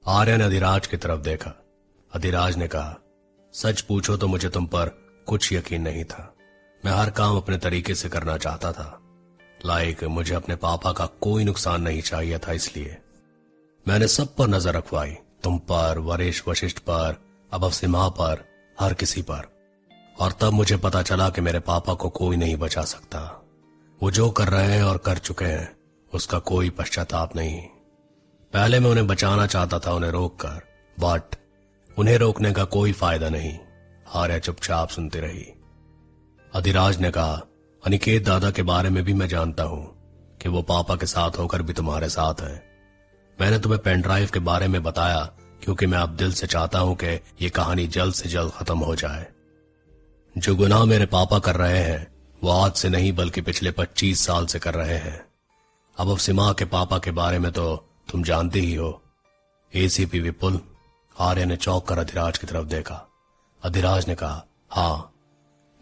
आर्या ने अधिराज की तरफ देखा। अधिराज ने कहा, सच पूछो तो मुझे तुम पर कुछ यकीन नहीं था। मैं हर काम अपने तरीके से करना चाहता था। मुझे अपने पापा का कोई नुकसान नहीं चाहिए था, इसलिए मैंने सब पर नजर रखवाई। तुम पर, वरेश वशिष्ठ पर, अभव सिम्हा पर, हर किसी पर। और तब मुझे पता चला कि मेरे पापा को कोई नहीं बचा सकता। वो जो कर रहे हैं और कर चुके हैं उसका कोई पश्चाताप नहीं। पहले मैं उन्हें बचाना चाहता था, उन्हें रोककर, बट उन्हें रोकने का कोई फायदा नहीं। आर्या चुपचाप सुनती रही। अधिराज ने कहा, अनिकेत दादा के बारे में भी मैं जानता हूं कि वो पापा के साथ होकर भी तुम्हारे साथ है। मैंने तुम्हें पेन ड्राइव के बारे में बताया क्योंकि मैं अब दिल से चाहता हूं कि ये कहानी जल्द से जल्द खत्म हो जाए। जो गुनाह मेरे पापा कर रहे हैं वो आज से नहीं बल्कि पिछले 25 साल से कर रहे हैं। अब सिम्हा के पापा के बारे में तो तुम जानते ही हो, एसीपी विपुल। आर्य ने चौंक कर अधिराज की तरफ देखा। अधिराज ने कहा, हाँ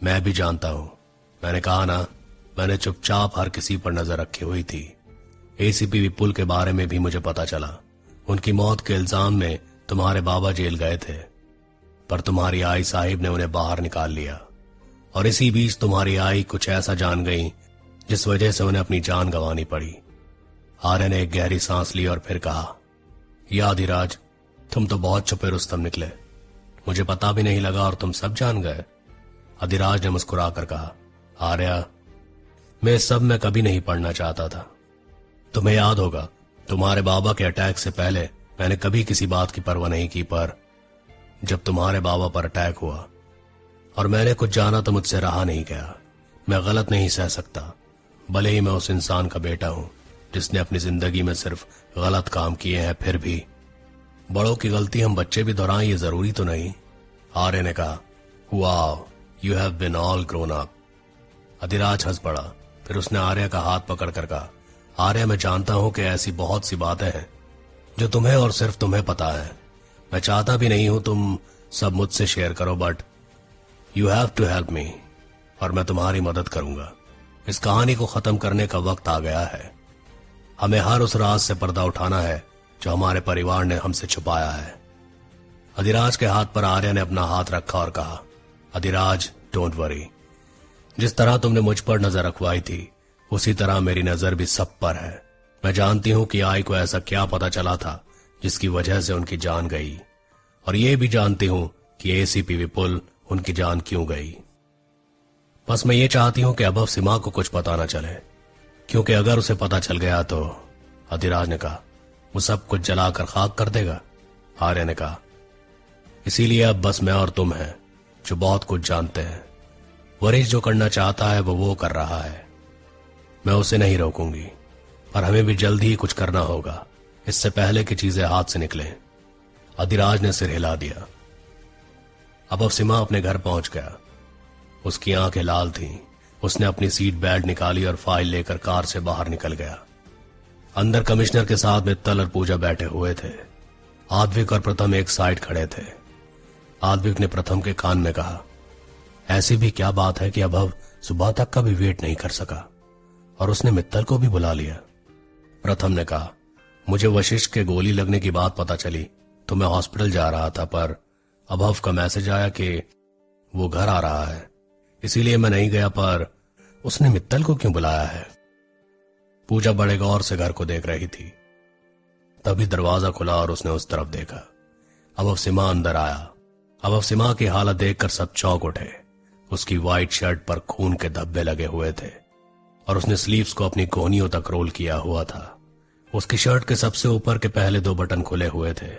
मैं भी जानता हूं। मैंने कहा ना, मैंने चुपचाप हर किसी पर नजर रखी हुई थी। एसीपी विपुल के बारे में भी मुझे पता चला। उनकी मौत के इल्जाम में तुम्हारे बाबा जेल गए थे, पर तुम्हारी आई साहिब ने उन्हें बाहर निकाल लिया। और इसी बीच तुम्हारी आई कुछ ऐसा जान गई जिस वजह से उन्हें अपनी जान गंवानी पड़ी। आर्य ने एक गहरी सांस ली और फिर कहा, या अधिराज, तुम तो बहुत छुपे रुस्तम निकले। मुझे पता भी नहीं लगा और तुम सब जान गए। अधिराज ने मुस्कुराकर कहा, आर्या, मैं सब में कभी नहीं पढ़ना चाहता था। तुम्हें याद होगा, तुम्हारे बाबा के अटैक से पहले मैंने कभी किसी बात की परवाह नहीं की, पर जब तुम्हारे बाबा पर अटैक हुआ और मैंने कुछ जाना तो मुझसे रहा नहीं गया। मैं गलत नहीं सह सकता, भले ही मैं उस इंसान का बेटा हूं जिसने अपनी जिंदगी में सिर्फ गलत काम किए हैं। फिर भी बड़ों की गलती हम बच्चे भी दोहराएं, ये जरूरी तो नहीं। आर्य ने कहा, वाह, you have been all grown up. Adhiraj हंस पड़ा। फिर उसने आर्य का हाथ पकड़कर कहा, आर्य, मैं जानता हूं कि ऐसी बहुत सी बातें हैं जो तुम्हें और सिर्फ तुम्हें पता है। मैं चाहता भी नहीं हूं तुम सब मुझसे शेयर करो, but you have to help me, और मैं तुम्हारी मदद करूंगा। इस कहानी को खत्म करने का वक्त आ गया है। हमें हर उस राज से पर्दा उठाना है जो हमारे परिवार ने हमसे छुपाया है। अधिराज के हाथ पर आर्य ने अपना हाथ रखा और कहा, अधिराज, डोंट वरी। जिस तरह तुमने मुझ पर नजर रखवाई थी उसी तरह मेरी नजर भी सब पर है। मैं जानती हूं कि आई को ऐसा क्या पता चला था जिसकी वजह से उनकी जान गई, और ये भी जानती हूं कि एसीपी विपुल उनकी जान क्यों गई। बस मैं ये चाहती हूं कि अभव सिम्हा को कुछ पता न चले, क्योंकि अगर उसे पता चल गया तो, अधिराज ने कहा, वो सब कुछ जलाकर खाक कर देगा। आर्य ने कहा, इसीलिए अब बस मैं और तुम हैं जो बहुत कुछ जानते हैं। वरिश जो करना चाहता है वो कर रहा है। मैं उसे नहीं रोकूंगी, पर हमें भी जल्द ही कुछ करना होगा, इससे पहले कि चीजें हाथ से निकलें। अधिराज ने सिर हिला दिया। अब सिम्हा अपने घर पहुंच गया। उसकी आंखें लाल थीं। उसने अपनी सीट बेल्ट निकाली और फाइल लेकर कार से बाहर निकल गया। अंदर कमिश्नर के साथ मित्तल और पूजा बैठे हुए थे। आद्विक और प्रथम एक साइड खड़े थे। आद्विक ने प्रथम के कान में कहा, ऐसी भी क्या बात है कि अभव सुबह तक का भी वेट नहीं कर सका और उसने मित्तल को भी बुला लिया। प्रथम ने कहा, मुझे वशिष्ठ के गोली लगने की बात पता चली तो मैं हॉस्पिटल जा रहा था, पर अभव का मैसेज आया कि वो घर आ रहा है, इसीलिए मैं नहीं गया। पर उसने मित्तल को क्यों बुलाया है? पूजा बड़े गौर से घर को देख रही थी। तभी दरवाजा खुला और उसने उस तरफ देखा। अभव सिम्हा अंदर आया। अभव सिम्हा की हालत देखकर सब चौंक उठे। उसकी व्हाइट शर्ट पर खून के धब्बे लगे हुए थे और उसने स्लीव्स को अपनी कोहनियों तक रोल किया हुआ था। उसकी शर्ट के सबसे ऊपर के पहले 2 बटन खुले हुए थे।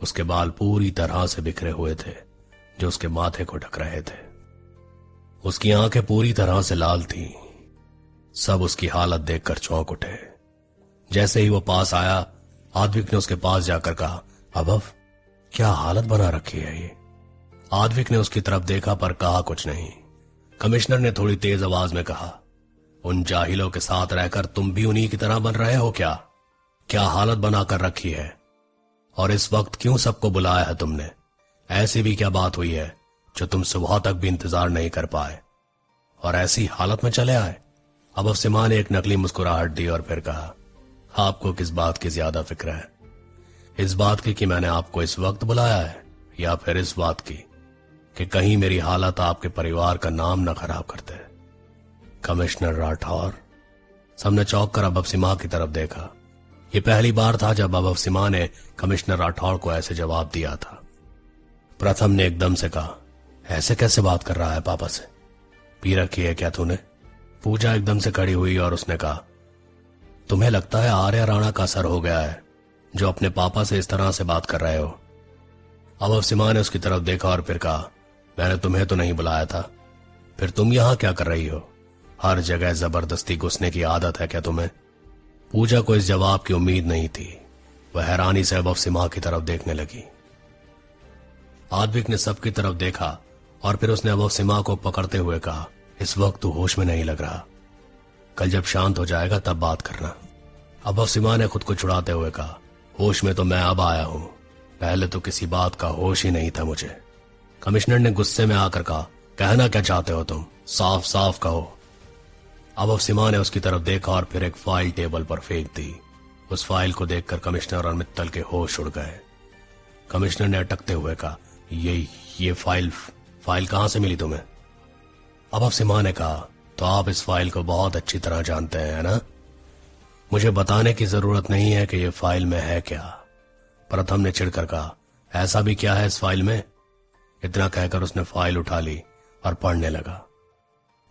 उसके बाल पूरी तरह से बिखरे हुए थे जो उसके माथे को ढक रहे थे। उसकी आंखें पूरी तरह से लाल थीं। सब उसकी हालत देखकर चौंक उठे। जैसे ही वो पास आया, आद्विक ने उसके पास जाकर कहा, अभव, क्या हालत बना रखी है ये? आद्विक ने उसकी तरफ देखा पर कहा कुछ नहीं। कमिश्नर ने थोड़ी तेज आवाज में कहा, उन जाहिलों के साथ रहकर तुम भी उन्हीं की तरह बन रहे हो क्या? क्या हालत बनाकर रखी है? और इस वक्त क्यों सबको बुलाया है तुमने? ऐसी भी क्या बात हुई है जो तुम सुबह तक भी इंतजार नहीं कर पाए और ऐसी हालत में चले आए? अभव सिम्हा ने एक नकली मुस्कुराहट दी और फिर कहा, आपको किस बात की ज्यादा फिक्र है? इस बात की कि मैंने आपको इस वक्त बुलाया है, या फिर इस बात की कि कहीं मेरी हालत आपके परिवार का नाम न खराब करते? कमिश्नर राठौर। सबने चौंक कर अबब-सिमा की तरफ देखा। ये पहली बार था जब अबब-सिमा ने कमिश्नर राठौर को ऐसे जवाब दिया था। प्रथम ने एकदम से कहा, ऐसे कैसे बात कर रहा है पापा से? पी रखी है क्या तूने? पूजा एकदम से खड़ी हुई और उसने कहा, तुम्हें लगता है आर्या राणा का असर हो गया है जो अपने पापा से इस तरह से बात कर रहे हो? अबब-सिमा ने उसकी तरफ देखा और फिर कहा, मैंने तुम्हें तो नहीं बुलाया था, फिर तुम यहां क्या कर रही हो? हर जगह जबरदस्ती घुसने की आदत है क्या तुम्हें? पूजा को इस जवाब की उम्मीद नहीं थी। वह हैरानी से अबब-सिमा की तरफ देखने लगी। आद्विक ने सबकी तरफ देखा और फिर उसने अबब-सिमा को पकड़ते हुए कहा, इस वक्त तू होश में नहीं लग रहा, कल जब शांत हो जाएगा तब बात करना। अबब-सिमा ने खुद को छुड़ाते हुए कहा, होश में तो मैं अब आया हूं, पहले तो किसी बात का होश ही नहीं था मुझे। कमिश्नर ने गुस्से में आकर कहा, कहना क्या चाहते हो तुम? साफ साफ कहो। अबब-सिमा ने उसकी तरफ देखा और फिर एक फाइल टेबल पर फेंक दी। उस फाइल को देखकर कमिश्नर और मित्तल के होश उड़ गए। कमिश्नर ने अटकते हुए कहा, ये फाइल कहां से मिली तुम्हें? अबब-सिमा ने कहा, तो आप इस फाइल को बहुत अच्छी तरह जानते हैं ना? मुझे बताने की जरूरत नहीं है कि ये फाइल में है क्या। प्रथम ने चिढ़कर कहा, ऐसा भी क्या है इस फाइल में? इतना कहकर उसने फाइल उठा ली और पढ़ने लगा।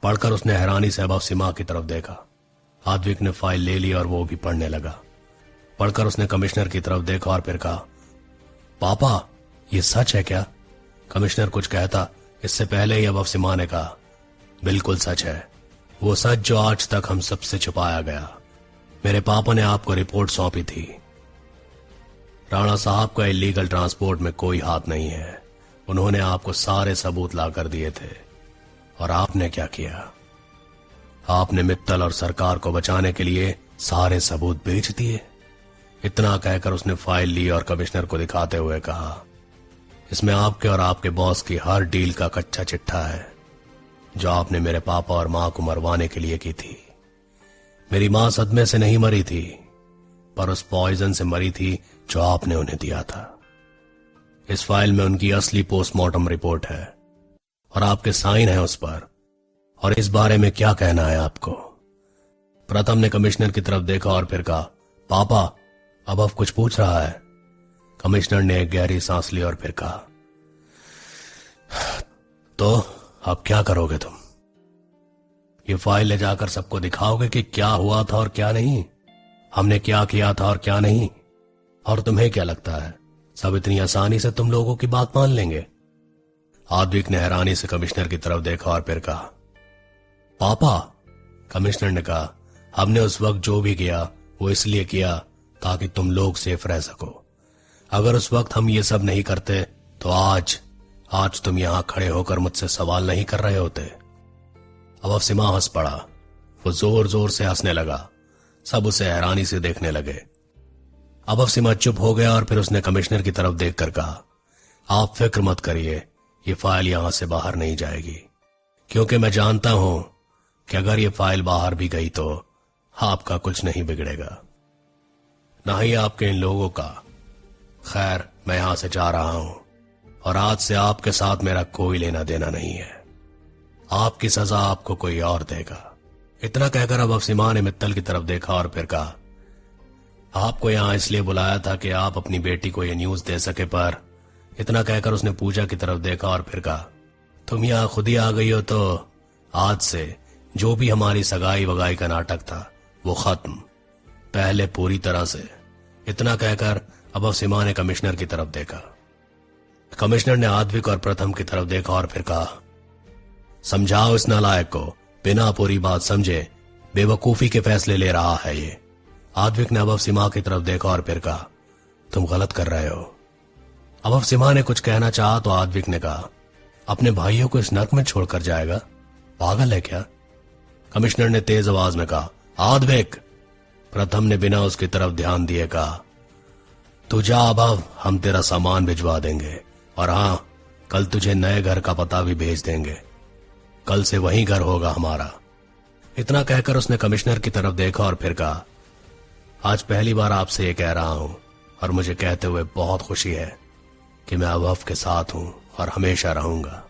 पढ़कर उसने हैरानी से अबब-सिमा की तरफ देखा। आद्विक ने फाइल ले ली और वो भी पढ़ने लगा। पढ़कर उसने कमिश्नर की तरफ देखा और फिर कहा, पापा ये सच है क्या? कमिश्नर कुछ कहता इससे पहले ही अबब-सिमा ने कहा, बिल्कुल सच है, वो सच जो आज तक हम सबसे छुपाया गया। मेरे पापा ने आपको रिपोर्ट सौंपी थी। राणा साहब का इलीगल ट्रांसपोर्ट में कोई हाथ नहीं है। उन्होंने आपको सारे सबूत लाकर दिए थे और आपने क्या किया? आपने मित्तल और सरकार को बचाने के लिए सारे सबूत बेच दिए। इतना कहकर उसने फाइल ली और कमिश्नर को दिखाते हुए कहा, इसमें आपके और आपके बॉस की हर डील का कच्चा चिट्ठा है जो आपने मेरे पापा और मां को मरवाने के लिए की थी। मेरी मां सदमे से नहीं मरी थी, पर उस पॉइजन से मरी थी जो आपने उन्हें दिया था। इस फाइल में उनकी असली पोस्टमार्टम रिपोर्ट है और आपके साइन है उस पर। और इस बारे में क्या कहना है आपको? प्रथम ने कमिश्नर की तरफ देखा और फिर कहा, पापा अब कुछ पूछ रहा है? कमिश्नर ने एक गहरी सांस ली और फिर कहा, तो अब क्या करोगे तुम? ये फाइल ले जाकर सबको दिखाओगे कि क्या हुआ था और क्या नहीं, हमने क्या किया था और क्या नहीं? और तुम्हें क्या लगता है सब इतनी आसानी से तुम लोगों की बात मान लेंगे? आद्विक ने हैरानी से कमिश्नर की तरफ देखा और फिर कहा, पापा। कमिश्नर ने कहा, हमने उस वक्त जो भी किया वो इसलिए किया ताकि तुम लोग सेफ रह सको। अगर उस वक्त हम ये सब नहीं करते तो आज तुम यहां खड़े होकर मुझसे सवाल नहीं कर रहे होते। अबब-सिमा हंस पड़ा। वो जोर जोर से हंसने लगा। सब उसे हैरानी से देखने लगे। अबब-सिमा चुप हो गया और फिर उसने कमिश्नर की तरफ देखकर कहा, आप फिक्र मत करिए, ये फाइल यहां से बाहर नहीं जाएगी, क्योंकि मैं जानता हूं कि अगर ये फाइल बाहर भी गई तो आपका कुछ नहीं बिगड़ेगा, ना ही आपके इन लोगों का। खैर, मैं यहां से जा रहा हूं और आज से आपके साथ मेरा कोई लेना देना नहीं है। आपकी सजा आपको कोई और देगा। इतना कहकर अबब-सिमा ने मित्तल की तरफ देखा और फिर कहा, आपको यहां इसलिए बुलाया था कि आप अपनी बेटी को यह न्यूज दे सके, पर इतना कहकर उसने पूजा की तरफ देखा और फिर कहा, तुम यहां खुद ही आ गई हो तो आज से जो भी हमारी सगाई वगाई का नाटक था वो खत्म, पहले पूरी तरह से। इतना कहकर अबब-सिमा ने कमिश्नर की तरफ देखा। कमिश्नर ने आद्विक और प्रथम की तरफ देखा और फिर कहा, समझाओ इस नालायक को, बिना पूरी बात समझे बेवकूफी के फैसले ले रहा है ये। आद्विक ने अबब-सिमा की तरफ देखा और फिर कहा, तुम गलत कर रहे हो। अबब-सिमा ने कुछ कहना चाहा तो आद्विक ने कहा, अपने भाइयों को इस नर्क में छोड़कर जाएगा, पागल है क्या? कमिश्नर ने तेज आवाज में कहा, आद्विक। प्रथम ने बिना उसकी तरफ ध्यान दिए कहा, तू जा अबब, हम तेरा सामान भिजवा देंगे और हां, कल तुझे नए घर का पता भी भेज देंगे। कल से वही घर होगा हमारा। इतना कहकर उसने कमिश्नर की तरफ देखा और फिर कहा, आज पहली बार आपसे ये कह रहा हूं, और मुझे कहते हुए बहुत खुशी है कि मैं अभव के साथ हूं और हमेशा रहूंगा।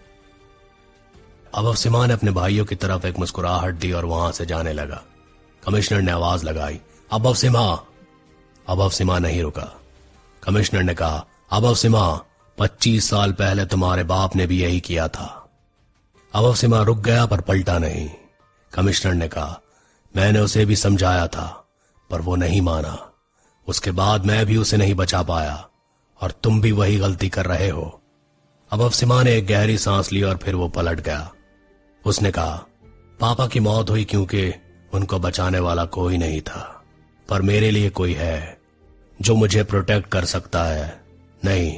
अभव सिम्हा ने अपने भाइयों की तरफ एक मुस्कुराहट दी और वहां से जाने लगा। कमिश्नर ने आवाज लगाई, अभव सिम्हा। अभव सिम्हा नहीं रुका। कमिश्नर ने कहा, अभव सिम्हा, 25 साल पहले तुम्हारे बाप ने भी यही किया था। अभव सिम्हा रुक गया पर पलटा नहीं। कमिश्नर ने कहा, मैंने उसे भी समझाया था पर वो नहीं माना। उसके बाद मैं भी उसे नहीं बचा पाया और तुम भी वही गलती कर रहे हो। अभव सिम्हा ने एक गहरी सांस ली और फिर वो पलट गया। उसने कहा, पापा की मौत हुई क्योंकि उनको बचाने वाला कोई नहीं था, पर मेरे लिए कोई है जो मुझे प्रोटेक्ट कर सकता है, नहीं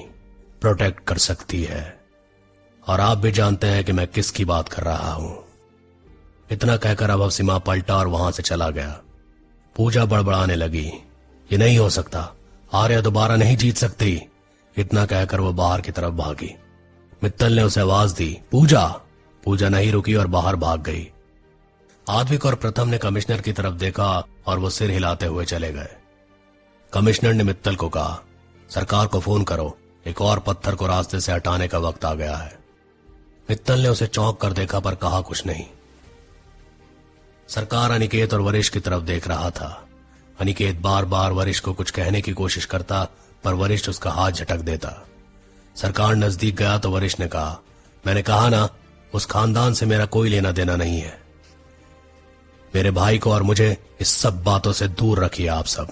प्रोटेक्ट कर सकती है। और आप भी जानते हैं कि मैं किसकी बात कर रहा हूं। इतना कहकर अभव सिम्हा पलटा और वहां से चला गया। पूजा बड़बड़ाने लगी, ये नहीं हो सकता, आर्या दोबारा नहीं जीत सकती। इतना कहकर वो बाहर की तरफ भागी। मित्तल ने उसे आवाज दी, पूजा। पूजा नहीं रुकी और बाहर भाग गई। आद्विक और प्रथम ने कमिश्नर की तरफ देखा और वो सिर हिलाते हुए चले गए। कमिश्नर ने मित्तल को कहा, सरकार को फोन करो, एक और पत्थर को रास्ते से हटाने का वक्त आ गया है। मित्तल ने उसे चौंक कर देखा पर कहा कुछ नहीं। सरकार अनिकेत और वरिष्ठ की तरफ देख रहा था। अनिकेत बार बार वरिष्ठ को कुछ कहने की कोशिश करता पर वरिष्ठ उसका हाथ झटक देता। सरकार नजदीक गया तो वरिष्ठ ने कहा, मैंने कहा ना, उस खानदान से मेरा कोई लेना देना नहीं है। मेरे भाई को और मुझे इस सब बातों से दूर रखिए आप सब।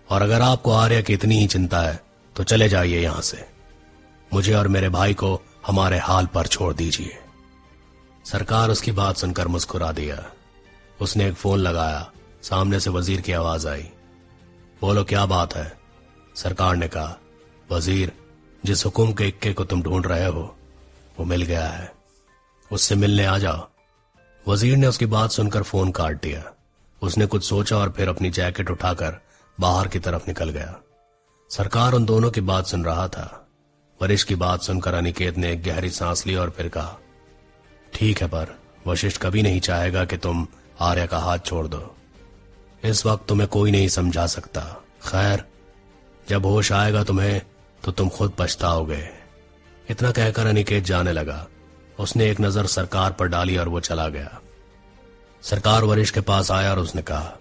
और अगर आपको आर्या की इतनी ही चिंता है तो चले जाइए यहां से। मुझे और मेरे भाई को हमारे हाल पर छोड़ दीजिए। सरकार उसकी बात सुनकर मुस्कुरा दिया। उसने एक फोन लगाया। सामने से वजीर की आवाज आई, बोलो क्या बात है। सरकार ने कहा, वजीर, जिस हुकुम के इक्के को तुम ढूंढ रहे हो वो मिल गया है, उससे मिलने आ जाओ। वजीर ने उसकी बात सुनकर फोन काट दिया। उसने कुछ सोचा और फिर अपनी जैकेट उठाकर बाहर की तरफ निकल गया। सरकार उन दोनों की बात सुन रहा था। वरिष्ठ की बात सुनकर अनिकेत ने एक गहरी सांस ली और फिर कहा, ठीक है, पर वशिष्ठ कभी नहीं चाहेगा कि तुम आर्या का हाथ छोड़ दो। इस वक्त तुम्हें कोई नहीं समझा सकता। खैर, जब होश आएगा तुम्हें तो तुम खुद पछताओगे। इतना कहकर अनिकेत जाने लगा। उसने एक नजर सरकार पर डाली और वो चला गया। सरकार वरिष्ठ के पास आया और उसने कहा,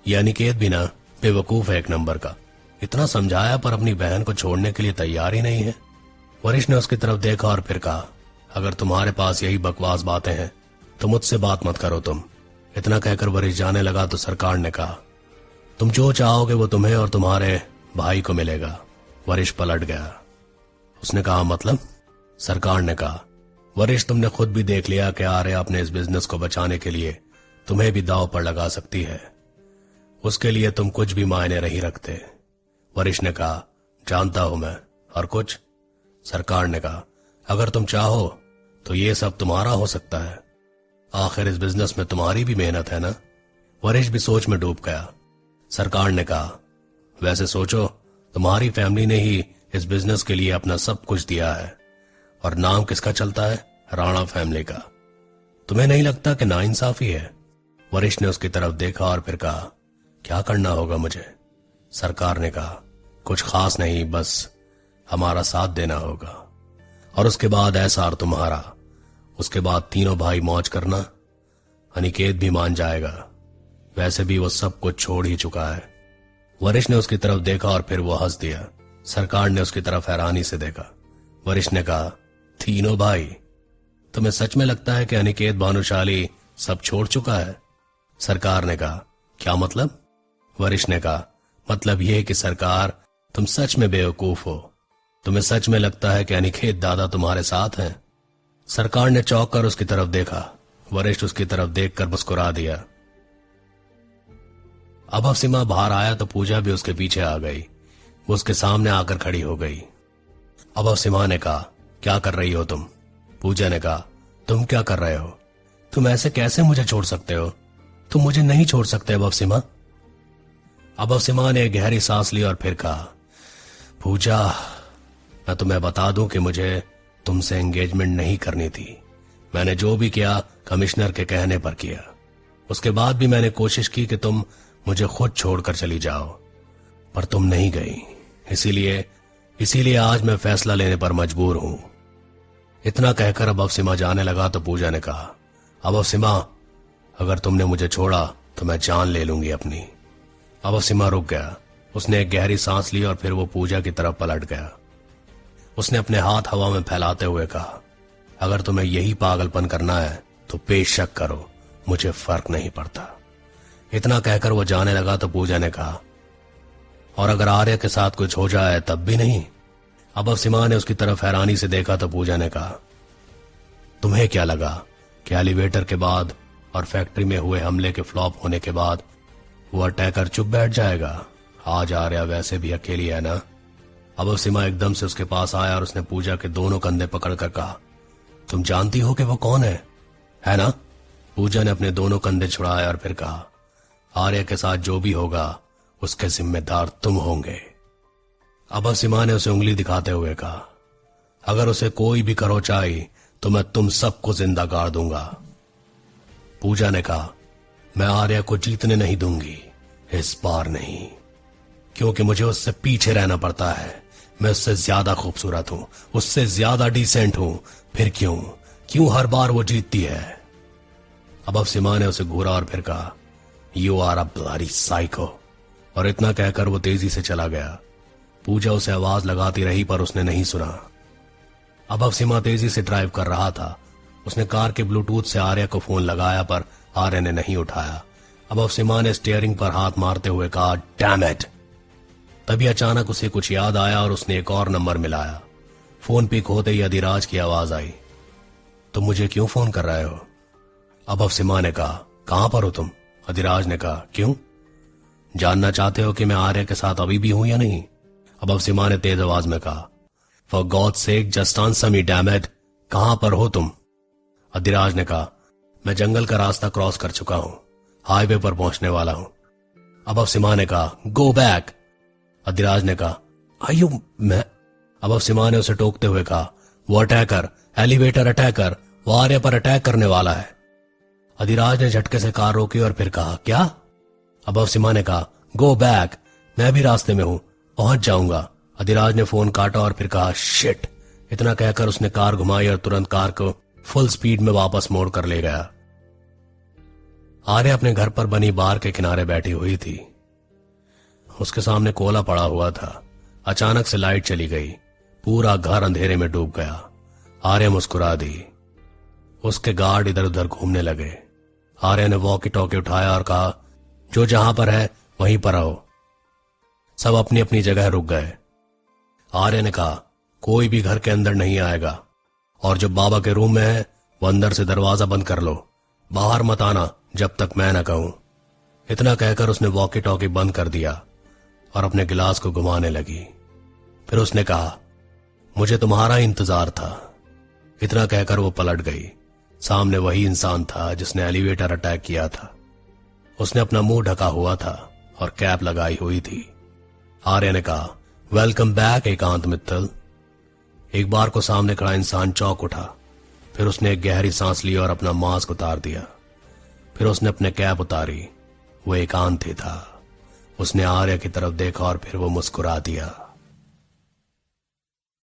यह अनिकेत भी ना बेवकूफ है एक नंबर का। इतना समझाया पर अपनी बहन को छोड़ने के लिए तैयार ही नहीं है। वरिष्ठ ने उसकी तरफ देखा और फिर कहा, अगर तुम्हारे पास यही बकवास बातें हैं तो मुझसे बात मत करो तुम। इतना कहकर वरिष्ठ जाने लगा तो सरकार ने कहा, तुम जो चाहोगे वो तुम्हें और तुम्हारे भाई को मिलेगा। वरिष्ठ पलट गया। उसने कहा, मतलब? सरकार ने कहा, वरिष्ठ, तुमने खुद भी देख लिया कि आर्या अपने इस बिजनेस को बचाने के लिए तुम्हें भी दांव पर लगा सकती है। उसके लिए तुम कुछ भी मायने नहीं रखते। वरिष्ठ ने कहा, जानता हूं मैं। और कुछ? सरकार ने कहा, अगर तुम चाहो तो ये सब तुम्हारा हो सकता है। आखिर इस बिजनेस में तुम्हारी भी मेहनत है ना। वरिष्ठ भी सोच में डूब गया। सरकार ने कहा, वैसे सोचो, तुम्हारी फैमिली ने ही इस बिजनेस के लिए अपना सब कुछ दिया है और नाम किसका चलता है? राणा फैमिली का। तुम्हें नहीं लगता कि नाइंसाफी है? वरिष्ठ ने उसकी तरफ देखा और फिर कहा, क्या करना होगा मुझे? सरकार ने कहा, कुछ खास नहीं, बस हमारा साथ देना होगा और उसके बाद ऐसा और तुम्हारा। उसके बाद तीनों भाई मौज करना। अनिकेत भी मान जाएगा, वैसे भी वो सब कुछ छोड़ ही चुका है। वरिष्ठ ने उसकी तरफ देखा और फिर वो हंस दिया। सरकार ने उसकी तरफ हैरानी से देखा। वरिष्ठ ने कहा, तीनों भाई? तुम्हें सच में लगता है कि अनिकेत भानुशाली सब छोड़ चुका है? सरकार ने कहा, क्या मतलब? वरिष्ठ ने कहा, मतलब यह कि सरकार, तुम सच में बेवकूफ हो। तुम्हें सच में लगता है कि अनिकेत दादा तुम्हारे साथ हैं? सरकार ने चौंक कर उसकी तरफ देखा। वरिष्ठ उसकी तरफ देखकर मुस्कुरा दिया। अभव सिम्हा बाहर आया तो पूजा भी उसके पीछे आ गई। वो उसके सामने आकर खड़ी हो गई। अभव सिम्हा ने कहा, क्या कर रही हो तुम? पूजा ने कहा, तुम क्या कर रहे हो? तुम ऐसे कैसे मुझे छोड़ सकते हो? तुम मुझे नहीं छोड़ सकते अभव सिम्हा। अभव सिम्हा ने एक गहरी सांस ली और फिर कहा, पूजा, मैं तुम्हें बता दूं कि मुझे तुमसे एंगेजमेंट नहीं करनी थी। मैंने जो भी किया कमिश्नर के कहने पर किया। उसके बाद भी मैंने कोशिश की कि तुम मुझे खुद छोड़कर चली जाओ। पर तुम नहीं गई, इसीलिए आज मैं फैसला लेने पर मजबूर हूं। इतना कहकर अब अवसीमा जाने लगा तो पूजा ने कहा, अब अवसीमा, अगर तुमने मुझे छोड़ा तो मैं जान ले लूंगी अपनी। अब अवसीमा रुक गया। उसने एक गहरी सांस ली और फिर वो पूजा की तरफ पलट गया। उसने अपने हाथ हवा में फैलाते हुए कहा, अगर तुम्हें यही पागलपन करना है तो बेशक करो, मुझे फर्क नहीं पड़ता। इतना कहकर वो जाने लगा तो पूजा ने कहा, और अगर आर्य के साथ कुछ हो जाए तब भी नहीं? अब अवसीमा ने उसकी तरफ हैरानी से देखा तो पूजा ने कहा, तुम्हें क्या लगा कि एलिवेटर के बाद और फैक्ट्री में हुए हमले के फ्लॉप होने के बाद वो अटैकर चुप बैठ जाएगा? आज आर्या वैसे भी अकेली है ना। अब अवसीमा एकदम से उसके पास आया और उसने पूजा के दोनों कंधे पकड़कर कहा, तुम जानती हो कि वो कौन है ना? पूजा ने अपने दोनों कंधे छुड़ाए और फिर कहा, आर्या के साथ जो भी होगा उसके जिम्मेदार तुम होंगे। अब अवसीमा ने उसे उंगली दिखाते हुए कहा, अगर उसे कोई भी खरोंच आई तो मैं तुम सबको जिंदा गाड़ दूंगा। पूजा ने कहा, मैं आर्या को जीतने नहीं दूंगी, इस बार नहीं, क्योंकि मुझे उससे पीछे रहना पड़ता है। मैं उससे ज्यादा खूबसूरत हूं, उससे ज्यादा डिसेंट हूं, फिर क्यों हर बार वो जीतती है? अब अवसीमा ने उसे घूरा और फिर कहा, you are a bloody psycho, और इतना कहकर वो तेजी से चला गया। पूजा उसे आवाज लगाती रही पर उसने नहीं सुना। अब अवसीमा तेजी से ड्राइव कर रहा था। उसने कार के ब्लूटूथ से आर्या को फोन लगाया पर आर्या ने नहीं उठाया। अब अवसीमा ने स्टीयरिंग पर हाथ मारते हुए कहा, डैम इट। तभी अचानक उसे कुछ याद आया और उसने एक और नंबर मिलाया। फोन पिक होते ही अधिराज की आवाज आई, तुम मुझे क्यों फोन कर रहे हो? अब अवसीमा ने कहा, कहां पर हो तुम? अधिराज ने कहा, क्यों? जानना चाहते हो कि मैं आर्या के साथ अभी भी हूं या नहीं? अब अवसीमा ने तेज आवाज में कहा, for God sake just answer me damn it, कहां पर हो तुम? अधिराज ने कहा, मैं जंगल का रास्ता क्रॉस कर चुका हूं, हाईवे पर पहुंचने वाला हूं। अब अवसीमा ने कहा, गो बैक। अधिराज ने कहा, आयु मैं। अब अवसीमा ने उसे टोकते हुए कहा, वो अटैकर, एलिवेटर अटैकर, वो आर्या पर अटैक करने वाला है। अधिराज ने झटके से कार रोकी और फिर कहा, क्या? अब अवसीमा ने कहा, गो बैक, मैं भी रास्ते में हूं, पहुंच जाऊंगा। अधिराज ने फोन काटा और फिर कहा, शिट। इतना कहकर उसने कार घुमाई और तुरंत कार को फुल स्पीड में वापस मोड़ कर ले गया। आर्या अपने घर पर बनी बार के किनारे बैठी हुई थी। उसके सामने कोला पड़ा हुआ था। अचानक से लाइट चली गई, पूरा घर अंधेरे में डूब गया। आर्या मुस्कुरा दी। उसके गार्ड इधर उधर घूमने लगे। आर्या ने वॉकी टॉकी उठाया और कहा, जो जहां पर है वहीं पर रहो। सब अपनी अपनी जगह रुक गए। आर्या ने कहा, कोई भी घर के अंदर नहीं आएगा, और जो बाबा के रूम में है वो अंदर से दरवाजा बंद कर लो, बाहर मत आना जब तक मैं न कहूं। इतना कहकर उसने वॉकी टॉकी बंद कर दिया और अपने गिलास को घुमाने लगी। फिर उसने कहा, मुझे तुम्हारा इंतजार था। इतना कहकर वो पलट गई। सामने वही इंसान था जिसने एलिवेटर अटैक किया था। उसने अपना मुंह ढका हुआ था और कैप लगाई हुई थी। आर्या ने कहा, वेलकम बैक एकांत मित्तल। एक बार को सामने खड़ा इंसान चौंक उठा। फिर उसने एक गहरी सांस ली और अपना मास्क उतार दिया। फिर उसने अपने कैप उतारी। वो एकांत ही था। उसने आर्या की तरफ देखा और फिर वो मुस्कुरा दिया।